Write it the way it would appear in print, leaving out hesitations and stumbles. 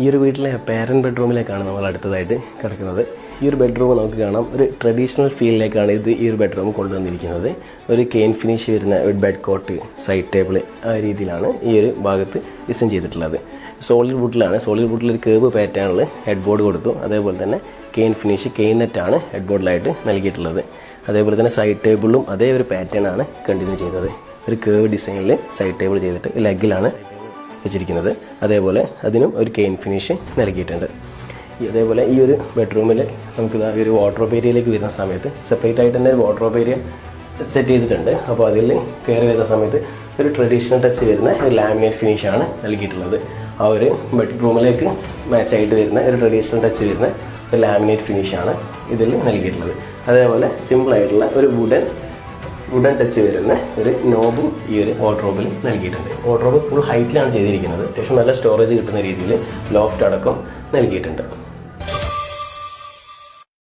ഈ ഒരു വീട്ടിലെ പാരന്റ് ബെഡ്റൂമിലേക്കാണ് നമ്മൾ അടുത്തതായിട്ട് കിടക്കുന്നത്. ഈ ഒരു ബെഡ്റൂം നമുക്ക് കാണാം, ഒരു ട്രഡീഷണൽ ഫീലിലേക്കാണ് ഈ ഒരു ബെഡ്റൂം കൊണ്ടുവന്നിരിക്കുന്നത്. ഒരു കെയിൻ ഫിനിഷ് വരുന്ന ഒരു ബെഡ് കോട്ട്, സൈഡ് ടേബിൾ, ആ രീതിയിലാണ് ഈ ഒരു ഭാഗത്ത് ഡിസൈൻ ചെയ്തിട്ടുള്ളത്. സോളിഡ് വുഡിലാണ്. സോളിഡ് വുഡിൽ ഒരു കേവ് പാറ്റേണിൽ ഹെഡ് ബോർഡ് കൊടുത്തു. അതേപോലെ തന്നെ കെയിൻ ഫിനിഷ്, കെയിൻ നെറ്റാണ് ഹെഡ് ബോർഡിലായിട്ട് നൽകിയിട്ടുള്ളത്. അതേപോലെ തന്നെ സൈഡ് ടേബിളിലും അതേ ഒരു പാറ്റേണാണ് കണ്ടിന്യൂ ചെയ്തത്. ഒരു കേവ് ഡിസൈനിൽ സൈഡ് ടേബിൾ ചെയ്തിട്ട് ലെഗിലാണ് വെച്ചിരിക്കുന്നത്. അതേപോലെ അതിനും ഒരു കെയിൻ ഫിനിഷ് നൽകിയിട്ടുണ്ട്. അതേപോലെ ഈ ഒരു ബെഡ്റൂമിൽ നമുക്ക് ഈ ഒരു വാർഡ്രോബ് ഏരിയയിലേക്ക് വരുന്ന സമയത്ത് സെപ്പറേറ്റ് ആയിട്ട് തന്നെ ഒരു വാർഡ്രോബ് ഏരിയ സെറ്റ് ചെയ്തിട്ടുണ്ട്. അപ്പോൾ അതിൽ കയറി വരുന്ന സമയത്ത് ഒരു ട്രഡീഷണൽ ടച്ച് വരുന്ന ഒരു ലാമിനേറ്റ് ഫിനിഷാണ് നൽകിയിട്ടുള്ളത്. ആ ഒരു ബെഡ്റൂമിലേക്ക് മാച്ചായിട്ട് വരുന്ന ഒരു ട്രഡീഷണൽ ടച്ച് വരുന്ന ഒരു ലാമിനേറ്റ് ഫിനിഷാണ് ഇതിൽ നൽകിയിട്ടുള്ളത്. അതേപോലെ സിമ്പിളായിട്ടുള്ള ഒരു വുഡൻ ടച്ച് വരുന്ന ഒരു നോബും ഈ ഒരു വാർഡ്രോബിൽ നൽകിയിട്ടുണ്ട്. വാർഡ്രോബ് ഫുൾ ഹൈറ്റിലാണ് ചെയ്തിരിക്കുന്നത്. അത്യാവശ്യം നല്ല സ്റ്റോറേജ് കിട്ടുന്ന രീതിയിൽ ലോഫ്റ്റ് അടക്കം നൽകിയിട്ടുണ്ട്.